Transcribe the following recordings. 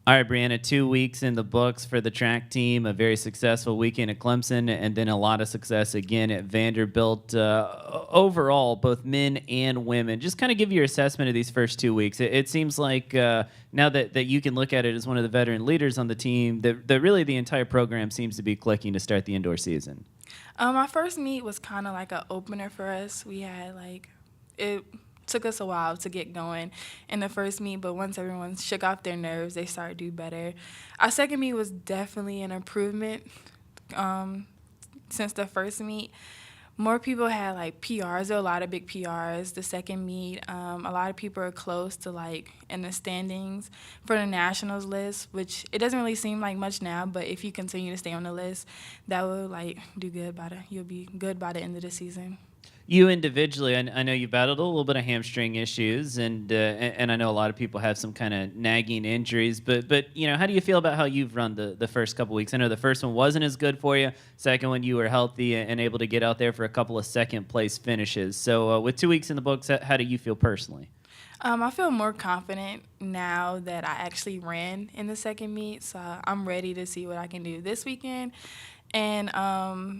All right, Briana, 2 weeks in the books for the track team, a very successful weekend at Clemson, and then a lot of success again at Vanderbilt. Overall, both men and women. Just kind of give your assessment of these first 2 weeks. It seems like now that you can look at it as one of the veteran leaders on the team, that really the entire program seems to be clicking to start the indoor season. Our first meet was kind of like an opener for us. We had it took us a while to get going in the first meet, but once everyone shook off their nerves, they started to do better. Our second meet was definitely an improvement since the first meet. More people had PRs. There were a lot of big PRs. The second meet, a lot of people are close to in the standings for the nationals list, which it doesn't really seem like much now, but if you continue to stay on the list, that will do good you'll be good by the end of the season. You individually, I know you battled a little bit of hamstring issues, and I know a lot of people have some kind of nagging injuries. But how do you feel about how you've run the first couple weeks? I know the first one wasn't as good for you. Second one, you were healthy and able to get out there for a couple of second place finishes. So with 2 weeks in the books, how do you feel personally? I feel more confident now that I actually ran in the second meet, so I'm ready to see what I can do this weekend. And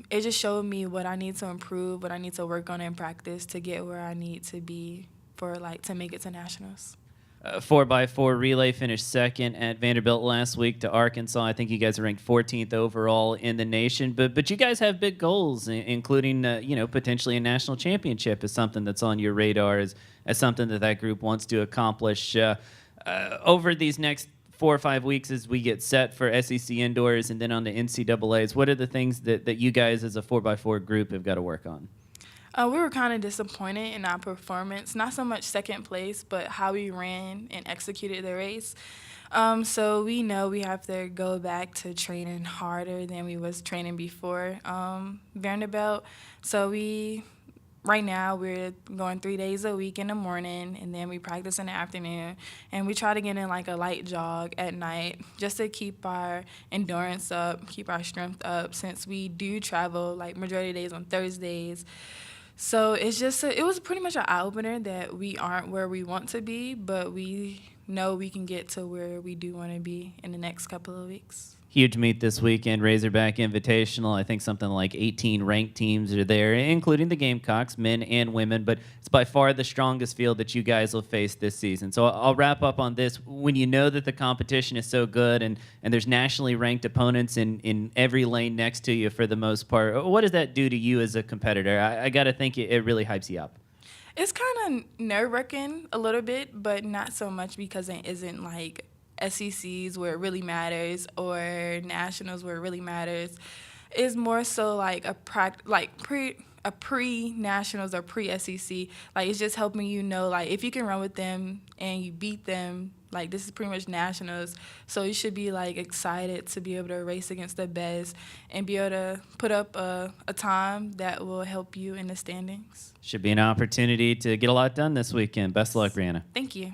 it just showed me what I need to improve, what I need to work on in practice to get where I need to be to make it to nationals. 4x4 relay finished second at Vanderbilt last week to Arkansas. I think you guys are ranked 14th overall in the nation. But you guys have big goals, including potentially a national championship is something that's on your radar as something that group wants to accomplish over these next 4 or 5 weeks as we get set for SEC indoors and then on the NCAAs. What are the things that you guys as a 4x4 group have got to work on? We were kind of disappointed in our performance, not so much second place, but how we ran and executed the race. So we know we have to go back to training harder than we was training before Vanderbilt. So right now, we're going 3 days a week in the morning, and then we practice in the afternoon. And we try to get in a light jog at night just to keep our endurance up, keep our strength up, since we do travel majority of days on Thursdays. So it's just it was pretty much an eye-opener that we aren't where we want to be, but we know we can get to where we do want to be in the next couple of weeks. Huge meet this weekend, Razorback Invitational. I think something like 18 ranked teams are there, including the Gamecocks, men and women, but it's by far the strongest field that you guys will face this season. So I'll wrap up on this. When you know that the competition is so good and there's nationally ranked opponents in every lane next to you for the most part, what does that do to you as a competitor? I got to think it really hypes you up. It's kind of nerve-wracking a little bit, but not so much because it isn't SECs where it really matters or nationals where it really matters. It's more so pre-nationals or pre-SEC. It's just helping if you can run with them and you beat them, this is pretty much nationals. So you should be excited to be able to race against the best and be able to put up a time that will help you in the standings. Should be an opportunity to get a lot done this weekend. Best of luck, Briana. Thank you.